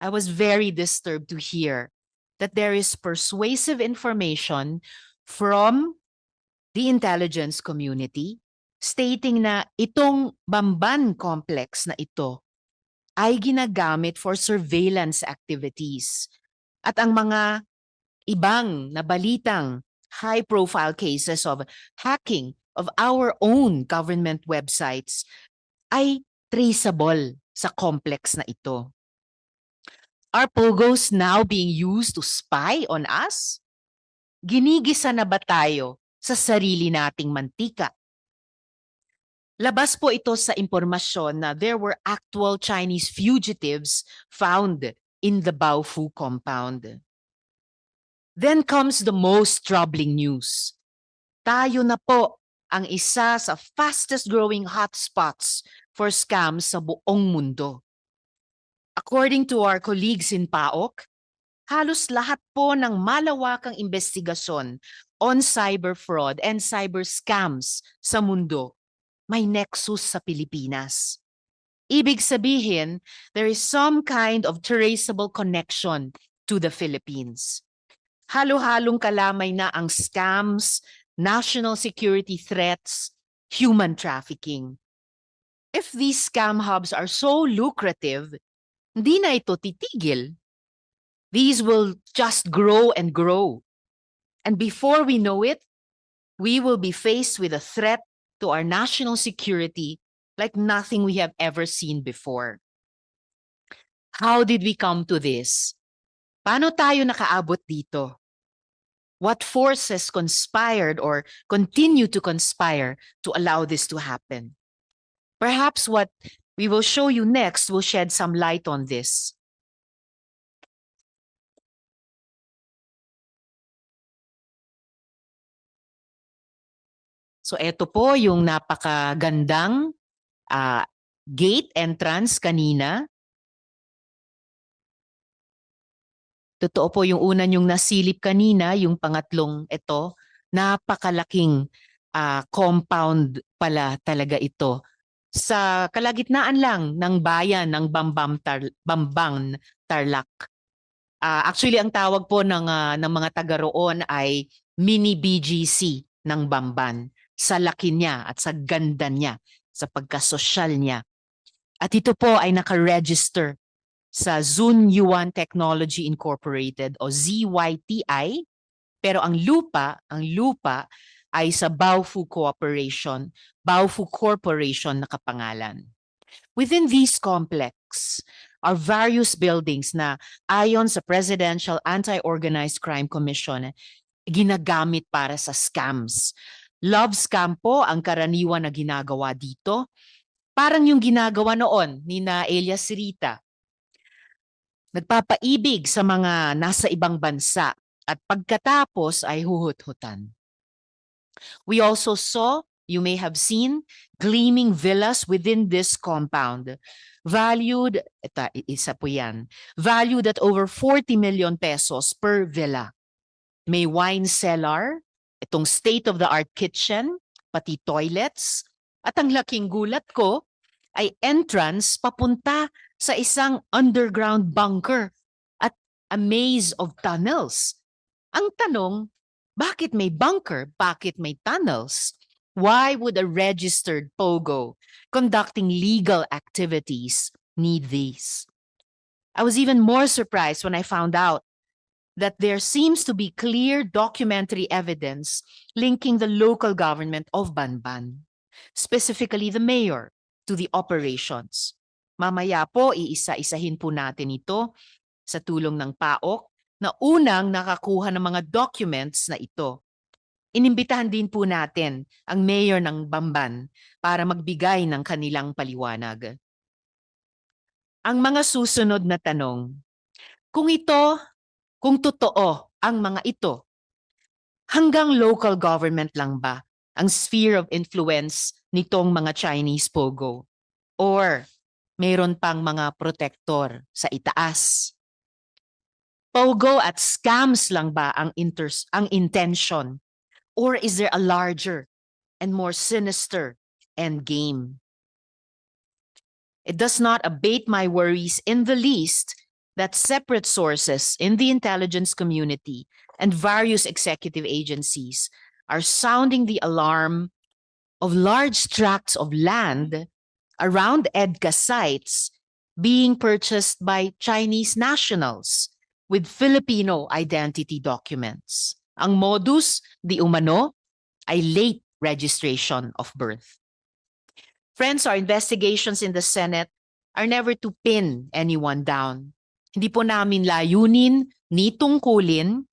I was very disturbed to hear that there is persuasive information from the intelligence community stating na itong Bamban complex na ito ay ginagamit for surveillance activities. At ang mga ibang nabalitang high-profile cases of hacking of our own government websites ay traceable sa complex na ito. Are POGOs now being used to spy on us? Ginigisa na ba tayo sa sarili nating mantika? Labas po ito sa impormasyon na there were actual Chinese fugitives found in the Baofu compound. Then comes the most troubling news. Tayo na po ang isa sa fastest growing hotspots for scams sa buong mundo. According to our colleagues in PAOK, halos lahat po ng malawakang investigasyon on cyber fraud and cyber scams sa mundo may nexus sa Pilipinas. Ibig sabihin, there is some kind of traceable connection to the Philippines. Halo-halong kalamay na ang scams, national security threats, human trafficking. If these scam hubs are so lucrative, hindi na ito titigil. These will just grow and grow. And before we know it, we will be faced with a threat to our national security like nothing we have ever seen before. How did we come to this? Paano tayo nakaabot dito? What forces conspired or continue to conspire to allow this to happen? Perhaps what we will show you next will shed some light on this. So ito po yung napakagandang gate entrance kanina. Totoo po yung una yung nasilip kanina, yung pangatlong ito, napakalaking compound pala talaga ito. Sa kalagitnaan lang ng bayan ng Bambang Tarlac. Actually, ang tawag po ng mga taga roon ay mini BGC ng Bamban. Sa laki niya at sa ganda niya, sa pagkasosyal niya. At ito po ay naka-register sa Zun Yuan Technology Incorporated o ZYTI, pero ang lupa ay sa Baofu Corporation nakapangalan. Within this complex are various buildings na ayon sa Presidential Anti-Organized Crime Commission ginagamit para sa scams. Love scam po ang karaniwan na ginagawa dito. Parang yung ginagawa noon ni na Elias Sirita. Nagpapaibig sa mga nasa ibang bansa at pagkatapos ay huhut-hutan. We also saw, you may have seen, gleaming villas within this compound. Valued, isa po yan, valued at over 40 million pesos per villa. May wine cellar, itong state-of-the-art kitchen, pati toilets, at ang laking gulat ko ay entrance papunta sa isang underground bunker at a maze of tunnels. Ang tanong, bakit may bunker? Bakit may tunnels? Why would a registered POGO conducting legal activities need these? I was even more surprised when I found out that there seems to be clear documentary evidence linking the local government of Banban, specifically the mayor, to the operations. Mamaya po, iisa-isahin po natin ito sa tulong ng PAOK na unang nakakuha ng mga documents na ito. Inimbitahan din po natin ang mayor ng Bamban para magbigay ng kanilang paliwanag. Ang mga susunod na tanong, kung totoo ang mga ito, hanggang local government lang ba ang sphere of influence nitong mga Chinese POGO? Or mayroon pang mga protector sa itaas? POGO at scams lang ba ang intention? Or is there a larger and more sinister end game? It does not abate my worries in the least that separate sources in the intelligence community and various executive agencies are sounding the alarm of large tracts of land around EDCA sites being purchased by Chinese nationals with Filipino identity documents. Ang modus di umano ay late registration of birth. Friends, our investigations in the Senate are never to pin anyone down. Hindi po namin layunin ni tungkulin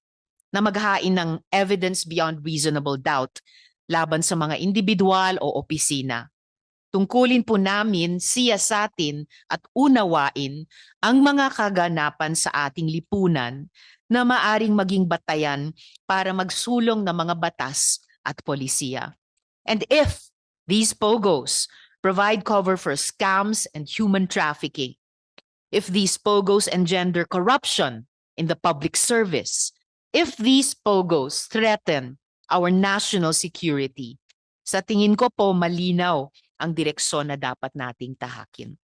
na maghain ng evidence beyond reasonable doubt laban sa mga individual o opisina. Tungkulin po namin siyasatin at unawain ang mga kaganapan sa ating lipunan na maaring maging batayan para magsulong ng mga batas at polisiya. And if these POGOs provide cover for scams and human trafficking, if these POGOs engender corruption in the public service, if these POGOs threaten our national security, sa tingin ko po malinaw ang direksyon na dapat nating tahakin.